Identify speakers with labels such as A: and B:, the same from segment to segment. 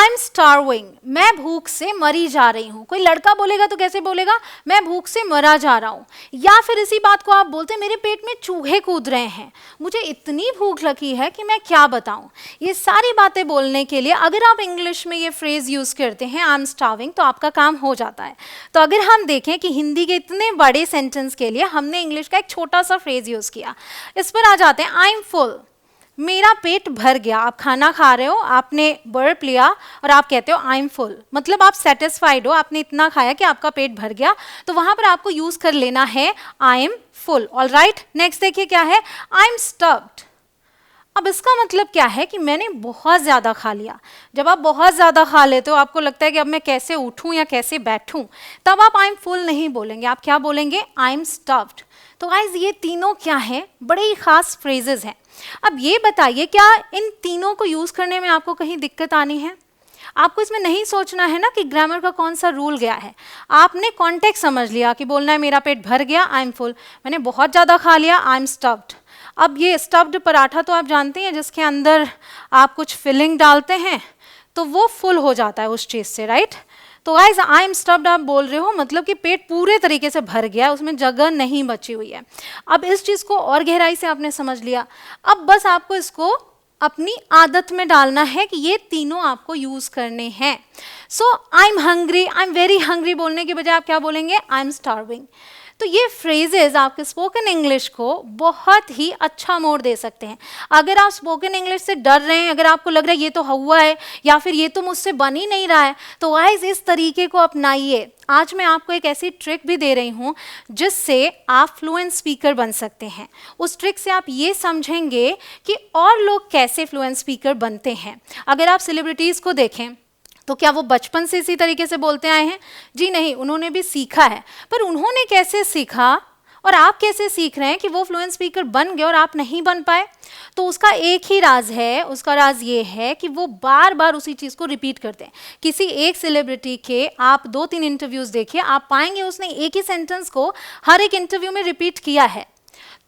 A: I am starving, मैं भूख से मरी जा रही हूँ। कोई लड़का बोलेगा तो कैसे बोलेगा, मैं भूख से मरा जा रहा हूँ। या फिर इसी बात को आप बोलते हैं मेरे पेट में चूहे कूद रहे हैं, मुझे इतनी भूख लगी है कि मैं क्या बताऊँ। ये सारी बातें बोलने के लिए अगर आप इंग्लिश में ये फ्रेज यूज़ करते हैं आई एम स्टार्विंग, तो आपका काम हो जाता है। तो अगर हम देखें कि हिंदी के इतने बड़े सेंटेंस के लिए हमने इंग्लिश का एक छोटा सा फ्रेज यूज़ किया। इस पर आ जाते हैं, आई एम फुल, मेरा पेट भर गया। आप खाना खा रहे हो, आपने बर्प लिया और आप कहते हो आई एम फुल, मतलब आप सेटिस्फाइड हो, आपने इतना खाया कि आपका पेट भर गया। तो वहां पर आपको यूज कर लेना है I am full. Alright, next देखिए क्या है, आई एम स्टफ्ड। अब इसका मतलब क्या है कि मैंने बहुत ज़्यादा खा लिया। जब आप बहुत ज़्यादा खा लेते हो, आपको लगता है कि अब मैं कैसे उठूं या कैसे बैठूं, तब आप आई एम फुल नहीं बोलेंगे, आप क्या बोलेंगे, आई एम स्टफ्ड। तो गाइस ये तीनों क्या हैं, बड़े ही खास फ्रेजेस हैं। अब ये बताइए, क्या इन तीनों को यूज़ करने में आपको कहीं दिक्कत आनी है? आपको इसमें नहीं सोचना है ना कि ग्रामर का कौन सा रूल गया है। आपने कॉन्टेक्स्ट समझ लिया कि बोलना है मेरा पेट भर गया, आई एम फुल, मैंने बहुत ज़्यादा खा लिया, आई एम स्टफ्ड। अब ये स्टफ्ड पराठा तो आप जानते हैं, जिसके अंदर आप कुछ फिलिंग डालते हैं तो वो फुल हो जाता है उस चीज़ से, राइट। तो गाइस आई एम स्टफ्ड आप बोल रहे हो, मतलब कि पेट पूरे तरीके से भर गया, उसमें जगह नहीं बची हुई है। अब इस चीज़ को और गहराई से आपने समझ लिया। अब बस आपको इसको अपनी आदत में डालना है कि ये तीनों आपको यूज़ करने हैं। So I am hungry, I am very hungry बोलने के बजाय आप क्या बोलेंगे, आई एम स्टार्विंग। तो ये फ्रेजेस आपके स्पोकन इंग्लिश को बहुत ही अच्छा मोड़ दे सकते हैं। अगर आप स्पोकन इंग्लिश से डर रहे हैं, अगर आपको लग रहा है ये तो हुआ है या फिर ये तो मुझसे बन ही नहीं रहा है, तो गाइस इस तरीके को अपनाइए। आज मैं आपको एक ऐसी ट्रिक भी दे रही हूँ जिससे आप फ्लुएंट स्पीकर बन सकते हैं। उस ट्रिक से आप ये समझेंगे कि और लोग कैसे फ्लुएंट स्पीकर बनते हैं। अगर आप सेलिब्रिटीज़ को देखें तो क्या वो बचपन से इसी तरीके से बोलते आए हैं? जी नहीं, उन्होंने भी सीखा है। पर उन्होंने कैसे सीखा और आप कैसे सीख रहे हैं कि वो फ्लुएंट स्पीकर बन गए और आप नहीं बन पाए? तो उसका एक ही राज है, उसका राज ये है कि वो बार बार उसी चीज़ को रिपीट करते हैं। किसी एक सेलिब्रिटी के आप 2-3 इंटरव्यूज़ देखिए, आप पाएंगे उसने एक ही सेंटेंस को हर एक इंटरव्यू में रिपीट किया है।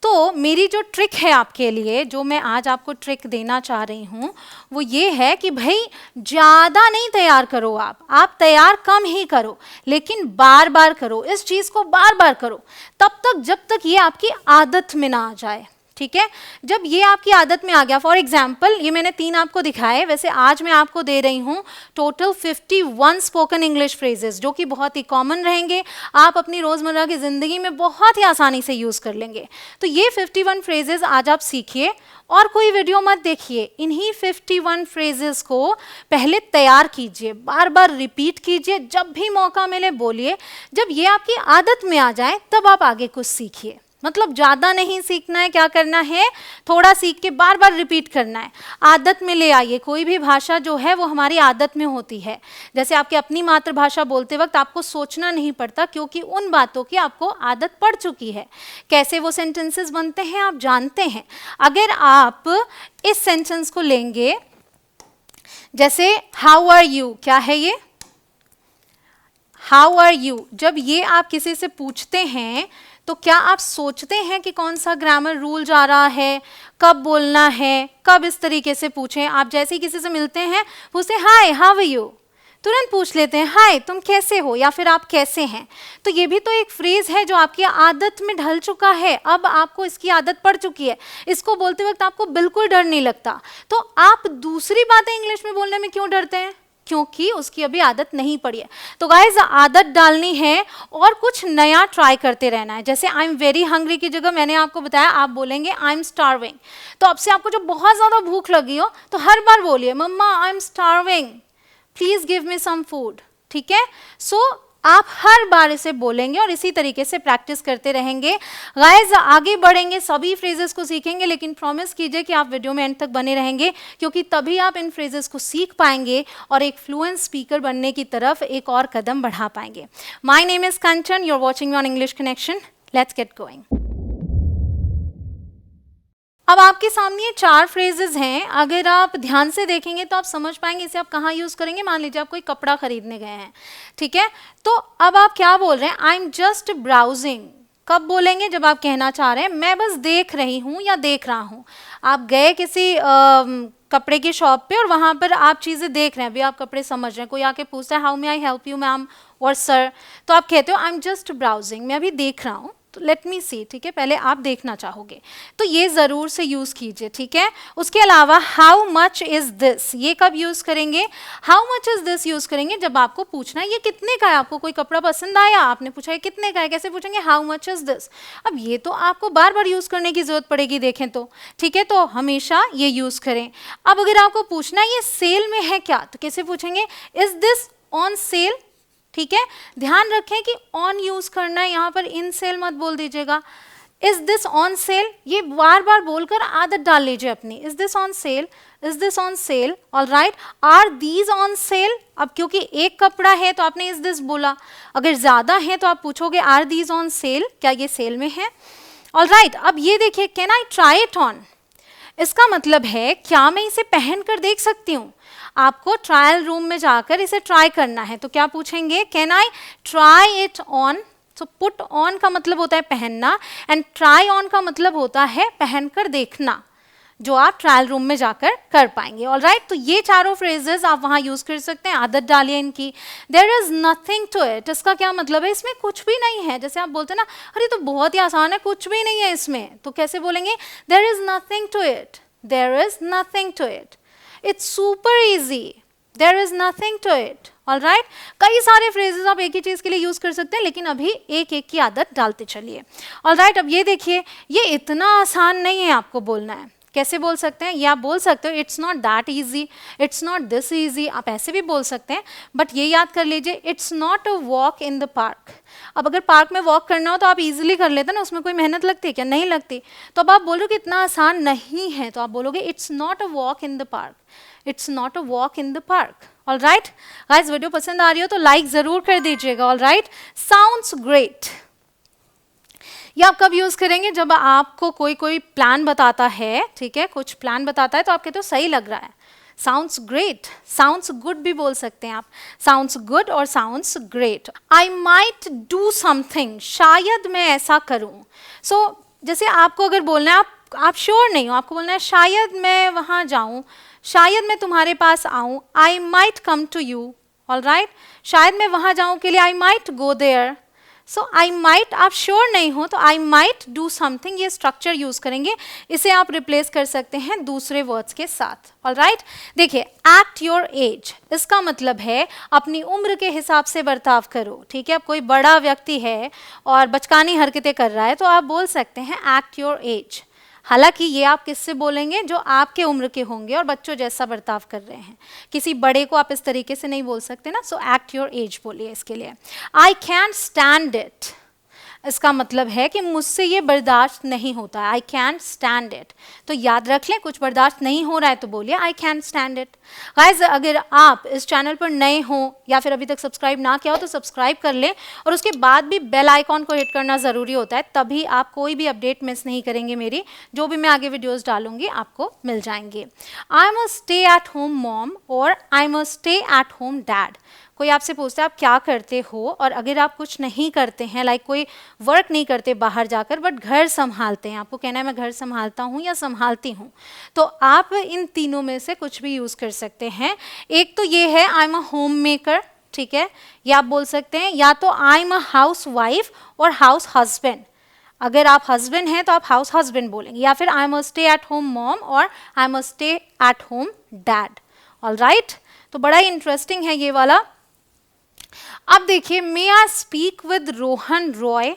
A: तो मेरी जो ट्रिक है आपके लिए, जो मैं आज आपको ट्रिक देना चाह रही हूँ, वो ये है कि भाई ज़्यादा नहीं तैयार करो, आप तैयार कम ही करो, लेकिन बार बार करो, इस चीज़ को बार बार करो, तब तक जब तक ये आपकी आदत में ना आ जाए। ठीक है, जब ये आपकी आदत में आ गया, फॉर एग्जाम्पल ये मैंने 3 आपको दिखाए, वैसे आज मैं आपको दे रही हूँ टोटल 51 स्पोकन इंग्लिश फ्रेजेस, जो कि बहुत ही कॉमन रहेंगे, आप अपनी रोज़मर्रा की ज़िंदगी में बहुत ही आसानी से यूज़ कर लेंगे। तो ये 51 फ्रेजेस आज आप सीखिए और कोई वीडियो मत देखिए, इन्हीं 51 फ्रेजेस को पहले तैयार कीजिए, बार बार रिपीट कीजिए, जब भी मौका मिले बोलिए। जब ये आपकी आदत में आ जाए तब आप आगे कुछ सीखिए। मतलब ज़्यादा नहीं सीखना है, क्या करना है, थोड़ा सीख के बार बार रिपीट करना है, आदत में ले आइए। कोई भी भाषा जो है वो हमारी आदत में होती है। जैसे आपकी अपनी मातृभाषा बोलते वक्त आपको सोचना नहीं पड़ता, क्योंकि उन बातों की आपको आदत पड़ चुकी है। कैसे वो सेंटेंसेस बनते हैं आप जानते हैं। अगर आप इस सेंटेंस को लेंगे, जैसे हाउ आर यू, क्या है ये, हाउ आर यू, जब ये आप किसी से पूछते हैं तो क्या आप सोचते हैं कि कौन सा ग्रामर रूल जा रहा है, कब बोलना है, कब इस तरीके से पूछें? आप जैसे ही किसी से मिलते हैं, पूछते हैं हाय हाउ आर यू, तुरंत पूछ लेते हैं हाय तुम कैसे हो, या फिर आप कैसे हैं। तो ये भी तो एक फ्रेज है जो आपकी आदत में ढल चुका है, अब आपको इसकी आदत पड़ चुकी है, इसको बोलते वक्त आपको बिल्कुल डर नहीं लगता। तो आप दूसरी बातें इंग्लिश में बोलने में क्यों डरते हैं? क्योंकि उसकी अभी आदत नहीं पड़ी है। तो गाइस आदत डालनी है और कुछ नया ट्राई करते रहना है। जैसे आई एम वेरी हंग्री की जगह मैंने आपको बताया आप बोलेंगे आई एम स्टार्विंग। तो अब से आपको जब बहुत ज़्यादा भूख लगी हो तो हर बार बोलिए mama I am starving, please give me some food. ठीक है, सो आप हर बार इसे बोलेंगे और इसी तरीके से प्रैक्टिस करते रहेंगे। गाइस आगे बढ़ेंगे, सभी फ्रेजेस को सीखेंगे, लेकिन प्रॉमिस कीजिए कि आप वीडियो में एंड तक बने रहेंगे, क्योंकि तभी आप इन फ्रेजेस को सीख पाएंगे और एक फ्लुएंट स्पीकर बनने की तरफ एक और कदम बढ़ा पाएंगे। My name is Kanchan, you are watching me on English Connection. Let's get going. अब आपके सामने ये 4 फ्रेजेस हैं। अगर आप ध्यान से देखेंगे तो आप समझ पाएंगे इसे आप कहाँ यूज़ करेंगे। मान लीजिए आप कोई कपड़ा खरीदने गए हैं, ठीक है, तो अब आप क्या बोल रहे हैं, आई एम जस्ट ब्राउजिंग। कब बोलेंगे? जब आप कहना चाह रहे हैं मैं बस देख रही हूँ या देख रहा हूँ। आप गए किसी कपड़े की शॉप पे और वहाँ पर आप चीज़ें देख रहे हैं, अभी आप कपड़े समझ रहे हैं, कोई आके पूछता है how may I help you ma'am और सर, तो आप कहते हो आई एम जस्ट ब्राउजिंग, मैं अभी देख रहा हूँ, तो लेट मी सी, ठीक है, पहले आप देखना चाहोगे, तो ये ज़रूर से यूज़ कीजिए, ठीक है। उसके अलावा हाउ मच इज़ दिस, ये कब यूज़ करेंगे? How much is this use करेंगे जब आपको पूछना है ये कितने का है, आपको कोई कपड़ा पसंद आया, आपने पूछा है कितने का है, कैसे पूछेंगे? How much is this. अब ये तो आपको बार बार यूज़ करने की ज़रूरत पड़ेगी, देखें तो, ठीक है, तो हमेशा ये यूज़ करें। अब अगर आपको पूछना है ये सेल में है क्या, तो कैसे पूछेंगे? इज़ दिस ऑन सेल, ठीक है, ध्यान रखें कि ऑन यूज करना है, यहाँ पर इन सेल मत बोल दीजिएगा। इज दिस ऑन सेल, ये बार बार बोलकर आदत डाल लीजिए अपनी। Is this on sale, is this on sale, all right. Are these on sale, अब क्योंकि एक कपड़ा है तो आपने इज दिस बोला, अगर ज्यादा है तो आप पूछोगे आर दीज ऑन सेल, क्या ये सेल में है, ऑल राइट। अब ये देखिए, can I try it on, इसका मतलब है क्या मैं इसे पहन कर देख सकती हूँ? आपको ट्रायल रूम में जाकर इसे ट्राई करना है, तो क्या पूछेंगे? Can I try it on. तो पुट ऑन का मतलब होता है पहनना एंड ट्राई ऑन का मतलब होता है पहनकर देखना, जो आप ट्रायल रूम में जाकर कर पाएंगे, ऑल राइट। तो ये चारों फ्रेजेस आप वहाँ यूज कर सकते हैं, आदत डालिए इनकी। There is nothing to it, इसका क्या मतलब है? इसमें कुछ भी नहीं है। जैसे आप बोलते हैं ना, अरे तो बहुत ही आसान है, कुछ भी नहीं है इसमें, तो कैसे बोलेंगे? There is nothing to it, there is nothing to it, it's super easy, there is nothing to it, all right. कई सारे फ्रेजेस आप एक ही चीज के लिए यूज कर सकते हैं, लेकिन अभी एक एक की आदत डालते चलिए, ऑल राइट। अब ये देखिए, ये इतना आसान नहीं है आपको बोलना है। कैसे बोल सकते हैं? या आप बोल सकते हो it's not that easy, it's not this easy, आप ऐसे भी बोल सकते हैं, बट ये याद कर लीजिए it's not a walk in the park. अब अगर पार्क में वॉक करना हो तो आप इजीली कर लेते हैं ना, उसमें कोई मेहनत लगती है क्या? नहीं लगती। तो अब आप बोलोगे इतना आसान नहीं है, तो आप बोलोगे it's not a walk in the park, it's not a walk in the park, all right. Guys, video पसंद आ रही हो तो लाइक जरूर कर दीजिएगा, ऑल राइट। साउंड्स ग्रेट, ये आप कब यूज करेंगे? जब आपको कोई प्लान बताता है, ठीक है, कुछ प्लान बताता है तो आप कहते हो सही लग रहा है, साउंड्स ग्रेट। साउंड्स गुड भी बोल सकते हैं आप, साउंड्स गुड और sounds great. I might do something, शायद मैं ऐसा करूं। सो जैसे आपको अगर बोलना है, आप श्योर नहीं हो, आपको बोलना है शायद मैं वहां जाऊं, शायद मैं तुम्हारे पास आऊं, I might come to you, all right. शायद मैं वहां जाऊं के लिए I might go there. So I might, आप श्योर नहीं हो तो आई माइट डू समथिंग, ये स्ट्रक्चर यूज करेंगे, इसे आप रिप्लेस कर सकते हैं दूसरे वर्ड्स के साथ, ऑल राइट। देखिए, एक्ट योर एज, इसका मतलब है अपनी उम्र के हिसाब से बर्ताव करो, ठीक है। अब कोई बड़ा व्यक्ति है और बचकानी हरकतें कर रहा है तो आप बोल सकते हैं एक्ट योर एज। हालांकि ये आप किससे बोलेंगे? जो आपके उम्र के होंगे और बच्चों जैसा बर्ताव कर रहे हैं। किसी बड़े को आप इस तरीके से नहीं बोल सकते ना, सो एक्ट योर एज बोलिए इसके लिए। आई कैन स्टैंड इट, इसका मतलब है कि मुझसे ये बर्दाश्त नहीं होता है, आई कैन स्टैंड इट। तो याद रख लें, कुछ बर्दाश्त नहीं हो रहा है तो बोलिए I can stand it. Guys, अगर आप इस चैनल पर नए हो या फिर अभी तक सब्सक्राइब ना किया हो तो सब्सक्राइब कर लें, और उसके बाद भी बेल आइकॉन को हिट करना ज़रूरी होता है, तभी आप कोई भी अपडेट मिस नहीं करेंगे मेरी, जो भी मैं आगे वीडियोज़ डालूंगी आपको मिल जाएंगे। I am a stay at home mom और I am a stay at home dad. कोई आपसे पूछता है आप क्या करते हो, और अगर आप कुछ नहीं करते हैं, लाइक कोई वर्क नहीं करते बाहर जाकर बट घर संभालते हैं, आपको कहना है मैं घर संभालता हूँ या संभालती हूँ, तो आप इन तीनों में से कुछ भी यूज़ कर सकते हैं। एक तो ये है आई एम अ होम मेकर, ठीक है, या आप बोल सकते हैं या तो आई एम अ हाउस वाइफ और हाउस हस्बैंड। अगर आप हस्बैंड हैं तो आप हाउस हस्बैंड बोलेंगे, या फिर I am a stay at home mom और I am a stay at home dad, all right. तो बड़ा ही इंटरेस्टिंग है ये वाला। अब देखिए, may I speak with Rohan Roy,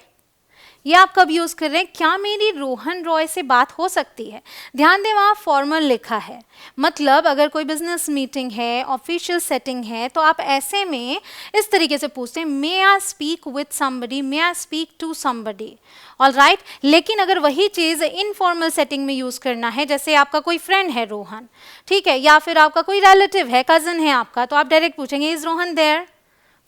A: ये आप कब यूज कर रहे हैं? क्या मेरी रोहन रॉय से बात हो सकती है? ध्यान दें, वहाँ फॉर्मल लिखा है, मतलब अगर कोई बिजनेस मीटिंग है, ऑफिशियल सेटिंग है, तो आप ऐसे में इस तरीके से पूछते हैं may I speak with somebody, may I speak to somebody, all right. लेकिन अगर वही चीज़ इनफॉर्मल सेटिंग में यूज़ करना है, जैसे आपका कोई फ्रेंड है रोहन, ठीक है, या फिर आपका कोई रिलेटिव है, कज़न है आपका, तो आप डायरेक्ट पूछेंगे इज़ रोहन देयर,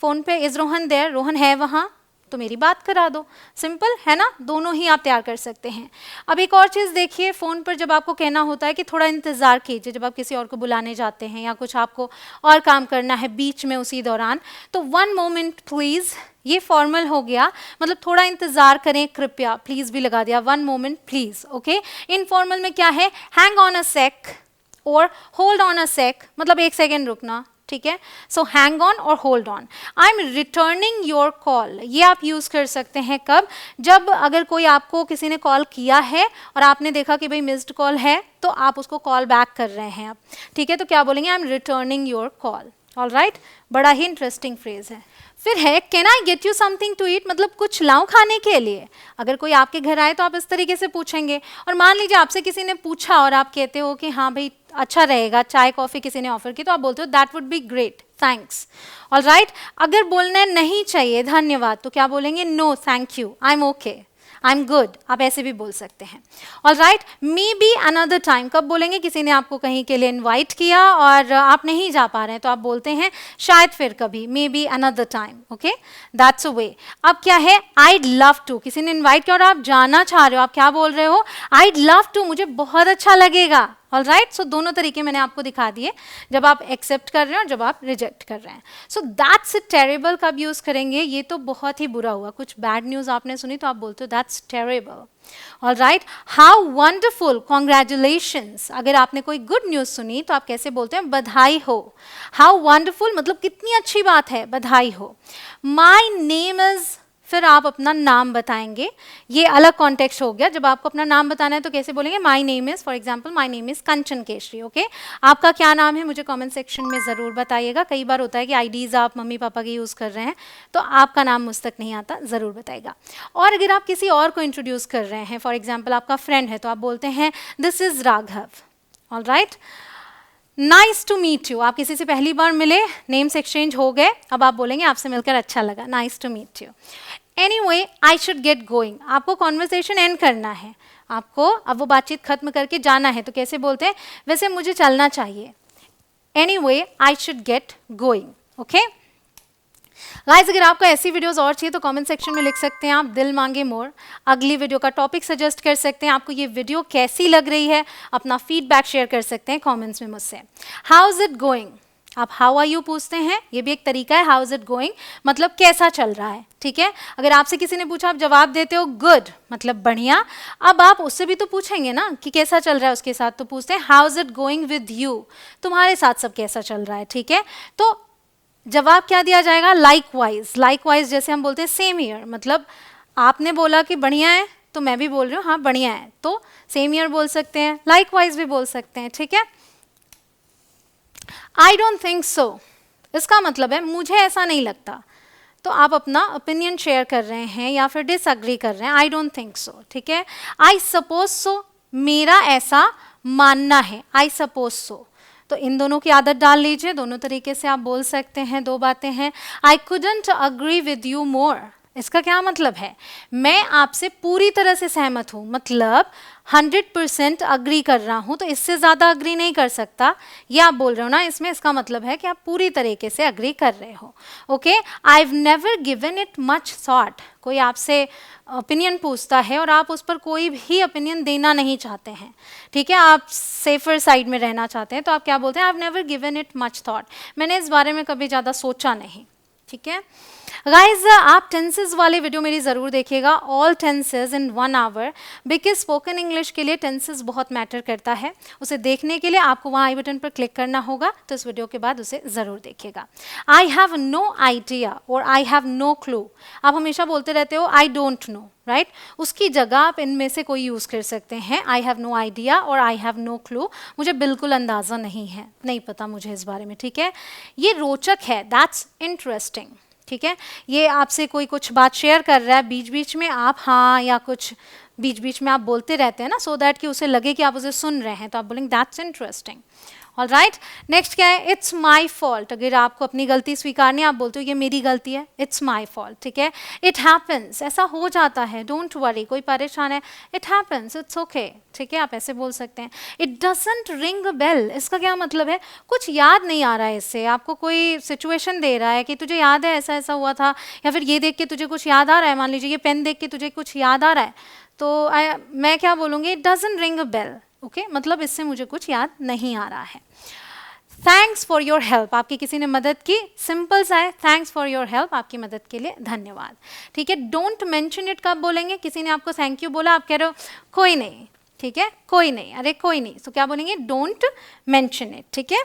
A: फ़ोन पे इज़ रोहन देयर, रोहन है वहाँ तो मेरी बात करा दो, सिंपल है ना। दोनों ही आप तैयार कर सकते हैं। अब एक और चीज़ देखिए, फ़ोन पर जब आपको कहना होता है कि थोड़ा इंतज़ार कीजिए, जब आप किसी और को बुलाने जाते हैं या कुछ आपको और काम करना है बीच में उसी दौरान, तो वन मोमेंट प्लीज़, ये फॉर्मल हो गया, मतलब थोड़ा इंतजार करें कृपया, प्लीज भी लगा दिया, one moment please, okay. Informal में क्या है, हैंग ऑन अ सेक और होल्ड ऑन अ सेक, मतलब एक सेकेंड रुकना, ठीक है। सो हैंग ऑन और hold on. I am returning your call, ये आप यूज कर सकते हैं कब, जब अगर कोई आपको किसी ने कॉल किया है और आपने देखा कि भाई मिस्ड कॉल है, तो आप उसको कॉल बैक कर रहे हैं आप, ठीक है। तो क्या बोलेंगे, I am returning your call. Alright, बड़ा ही इंटरेस्टिंग फ्रेज है। फिर है can I get you something to eat, मतलब कुछ लाऊं खाने के लिए। अगर कोई आपके घर आए तो आप इस तरीके से पूछेंगे, और मान लीजिए आपसे किसी ने पूछा और आप कहते हो कि हाँ भाई अच्छा रहेगा, चाय कॉफी किसी ने ऑफर की, तो आप बोलते हो that would be great, thanks. Alright, अगर बोलना नहीं चाहिए धन्यवाद, तो क्या बोलेंगे, no thank you, I am okay, I am good, आप ऐसे भी बोल सकते हैं। Alright, maybe another time, कब बोलेंगे, किसी ने आपको कहीं के लिए इनवाइट किया और आप नहीं जा पा रहे हैं, तो आप बोलते हैं शायद फिर कभी, maybe another time, okay, that's a way. अब क्या है, आईड लव टू, किसी ने इनवाइट किया और आप जाना चाह रहे हो, आप क्या बोल रहे हो, आईड लव टू, मुझे बहुत अच्छा लगेगा। ऑलराइट, सो दोनों तरीके मैंने आपको दिखा दिए, जब आप एक्सेप्ट कर रहे हैं और जब आप रिजेक्ट कर रहे हैं। सो दैट्स टेरेबल कब यूज करेंगे, ये तो बहुत ही बुरा हुआ, कुछ बैड न्यूज आपने सुनी तो आप बोलते हो that's terrible. Alright, how wonderful, congratulations, अगर आपने कोई गुड न्यूज सुनी तो आप कैसे बोलते हैं, बधाई हो। हाउ वंडरफुल, मतलब कितनी अच्छी बात है, बधाई हो। माई नेम इज, फिर आप अपना नाम बताएंगे, ये अलग कॉन्टेक्स्ट हो गया, जब आपको अपना नाम बताना है तो कैसे बोलेंगे, my name is, for example my name is Kanchan Keshari, okay. आपका क्या नाम है मुझे कमेंट सेक्शन में ज़रूर बताइएगा। कई बार होता है कि आईडीज़ आप मम्मी पापा के यूज़ कर रहे हैं तो आपका नाम मुझ तक नहीं आता, ज़रूर बताइएगा। और अगर आप किसी और को इंट्रोड्यूस कर रहे हैं, फॉर एग्जाम्पल आपका फ्रेंड है, तो आप बोलते हैं this is Raghav. Alright, nice to meet you, आप किसी से पहली बार मिले, नेम्स एक्सचेंज हो गए, अब आप बोलेंगे आपसे मिलकर अच्छा लगा, nice to meet you. Anyway, I should get going, आपको कॉन्वर्सेशन एंड करना है, आपको अब वो बातचीत खत्म करके जाना है, तो कैसे बोलते हैं, वैसे मुझे चलना चाहिए। Anyway, I should get going, okay. Guys, अगर आपको ऐसी वीडियोस और चाहिए तो कमेंट सेक्शन में लिख सकते हैं आप, दिल मांगे मोर। अगली वीडियो का टॉपिक सजेस्ट कर सकते हैं, आपको ये वीडियो कैसी लग रही है, अपना फीडबैक शेयर कर सकते हैं कमेंट्स में मुझसे। हाउ इज इट गोइंग, आप हाउ आर यू पूछते हैं, ये भी एक तरीका है, हाउ इज इट गोइंग मतलब कैसा चल रहा है, ठीक है। अगर आपसे किसी ने पूछा, आप जवाब देते हो गुड, मतलब बढ़िया। अब आप उससे भी तो पूछेंगे ना कि कैसा चल रहा है उसके साथ, तो पूछते हैं how is it going with you, तुम्हारे साथ सब कैसा चल रहा है, ठीक है। तो जवाब क्या दिया जाएगा, लाइकवाइज। लाइकवाइज जैसे हम बोलते हैं सेम ईयर, मतलब आपने बोला कि बढ़िया है तो मैं भी बोल रही हूँ हाँ बढ़िया है, तो सेम ईयर बोल सकते हैं, लाइकवाइज भी बोल सकते हैं, ठीक है। आई डोंट थिंक सो, इसका मतलब है मुझे ऐसा नहीं लगता, तो आप अपना ओपिनियन शेयर कर रहे हैं या फिर डिसअग्री कर रहे हैं, आई डोंट थिंक सो, ठीक है। आई सपोज सो, मेरा ऐसा मानना है, आई सपोज सो, तो इन दोनों की आदत डाल लीजिए, दोनों तरीके से आप बोल सकते हैं, दो बातें हैं। I couldn't agree with you more, इसका क्या मतलब है, मैं आपसे पूरी तरह से सहमत हूँ, मतलब 100% अग्री कर रहा हूँ, तो इससे ज़्यादा अग्री नहीं कर सकता, ये आप बोल रहे हो ना इसमें, इसका मतलब है कि आप पूरी तरीके से अग्री कर रहे हो, okay. I have never given it much thought, कोई आपसे ओपिनियन पूछता है और आप उस पर कोई भी ओपिनियन देना नहीं चाहते हैं, ठीक है, आप सेफर साइड में रहना चाहते हैं, तो आप क्या बोलते हैं, I have never given it much thought, मैंने इस बारे में कभी ज़्यादा सोचा नहीं, ठीक है। गाइज, आप टेंसेज वाले वीडियो मेरी ज़रूर देखिएगा, all tenses in 1 hour, because spoken English के लिए टेंसेज बहुत मैटर करता है। उसे देखने के लिए आपको वहाँ आई बटन पर क्लिक करना होगा, तो इस वीडियो के बाद उसे ज़रूर देखिएगा। आई हैव नो आइडिया और आई हैव नो क्लू, आप हमेशा बोलते रहते हो आई डोंट नो, राइट, उसकी जगह आप इनमें से कोई यूज़ कर सकते हैं, आई हैव नो आइडिया और आई हैव नो क्लू, मुझे बिल्कुल अंदाज़ा नहीं है, नहीं पता मुझे इस बारे में, ठीक है। ये रोचक है, दैट्स इंटरेस्टिंग, ठीक है। ये आपसे कोई कुछ बात शेयर कर रहा है, बीच बीच में आप हाँ या कुछ बीच बीच में आप बोलते रहते हैं ना, सो दैट कि उसे लगे कि आप उसे सुन रहे हैं, तो आप बोलेंगे दैट्स इंटरेस्टिंग। ऑलराइट, नेक्स्ट क्या है, इट्स माई फॉल्ट, अगर आपको अपनी गलती स्वीकारनी है, आप बोलते हो ये मेरी गलती है, इट्स माई फॉल्ट, ठीक है। इट हैपन्स, ऐसा हो जाता है, डोंट वरी, कोई परेशान है, इट हैपन्स, इट्स ओके, ठीक है, आप ऐसे बोल सकते हैं। It doesn't ring a bell, इसका क्या मतलब है, कुछ याद नहीं आ रहा है इससे, आपको कोई सिचुएशन दे रहा है कि तुझे याद है ऐसा ऐसा हुआ था, या फिर ये देख के तुझे कुछ याद आ रहा है, मान लीजिए ये पेन देख के तुझे कुछ याद आ रहा है, तो मैं क्या बोलूँगी, it doesn't ring a bell, okay, मतलब इससे मुझे कुछ याद नहीं आ रहा है। थैंक्स फॉर योर हेल्प, आपकी किसी ने मदद की, सिंपल सा है, थैंक्स फॉर योर हेल्प, आपकी मदद के लिए धन्यवाद। ठीक है, डोंट मेंशन इट कब बोलेंगे? किसी ने आपको थैंक यू बोला, आप कह रहे हो कोई नहीं, ठीक है, कोई नहीं, अरे कोई नहीं, तो क्या बोलेंगे? Don't mention it. ठीक है,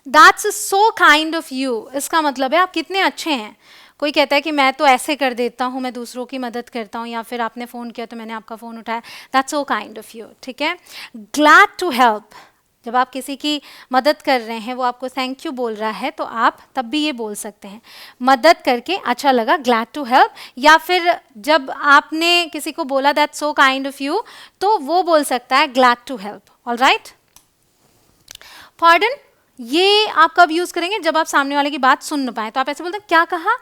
A: that's so kind of you, इसका मतलब है आप कितने अच्छे हैं। कोई कहता है कि मैं तो ऐसे कर देता हूँ, मैं दूसरों की मदद करता हूँ, या फिर आपने फ़ोन किया तो मैंने आपका फ़ोन उठाया, that's so kind of you. ठीक है, ग्लैड टू हेल्प, जब आप किसी की मदद कर रहे हैं, वो आपको थैंक यू बोल रहा है, तो आप तब भी ये बोल सकते हैं, मदद करके अच्छा लगा, ग्लैड टू हेल्प। या फिर जब आपने किसी को बोला that's so kind of you, तो वो बोल सकता है glad to help. Alright, pardon ये आप कब यूज़ करेंगे? जब आप सामने वाले की बात सुन न पाए, तो आप ऐसे बोलते हैं क्या कहा,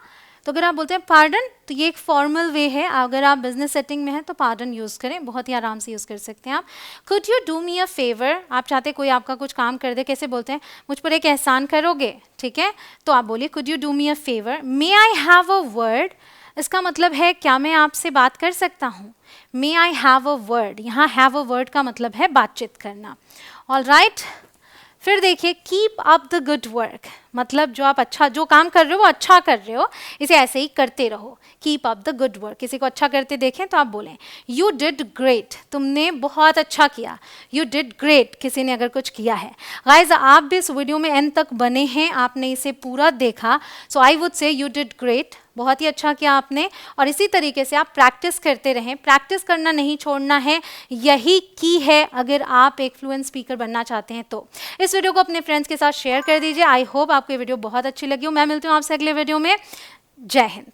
A: तो अगर आप बोलते हैं पार्डन, तो ये एक फॉर्मल वे है, अगर आप बिजनेस सेटिंग में हैं तो पार्डन यूज़ करें, बहुत ही आराम से यूज़ कर सकते हैं आप। Could you do me a favour, आप चाहते कोई आपका कुछ काम कर दे, कैसे बोलते हैं? मुझ पर एक एहसान करोगे, ठीक है, तो आप बोलिए could you do me a favour. May I have a word, इसका मतलब है क्या मैं आपसे बात कर सकता हूँ? मे आई हैव अ वर्ड, यहाँ हैव अ वर्ड का मतलब है बातचीत करना। ऑलराइट, फिर देखिए keep up the good work, मतलब जो आप अच्छा जो काम कर रहे हो वो अच्छा कर रहे हो, इसे ऐसे ही करते रहो। Keep up the good work, किसी को अच्छा करते देखें तो आप बोलें यू डिड ग्रेट, तुमने बहुत अच्छा किया। यू डिड ग्रेट, किसी ने अगर कुछ किया है। गाइज आप भी इस वीडियो में एंड तक बने हैं, आपने इसे पूरा देखा, so I would say you did great, बहुत ही अच्छा किया आपने। और इसी तरीके से आप प्रैक्टिस करते रहें, प्रैक्टिस करना नहीं छोड़ना है, यही की है अगर आप एक फ्लुएंट स्पीकर बनना चाहते हैं तो। इस वीडियो को अपने फ्रेंड्स के साथ शेयर कर दीजिए। आई होप आपको ये वीडियो बहुत अच्छी लगी हो। मैं मिलती हूँ आपसे अगले वीडियो में। जय हिंद।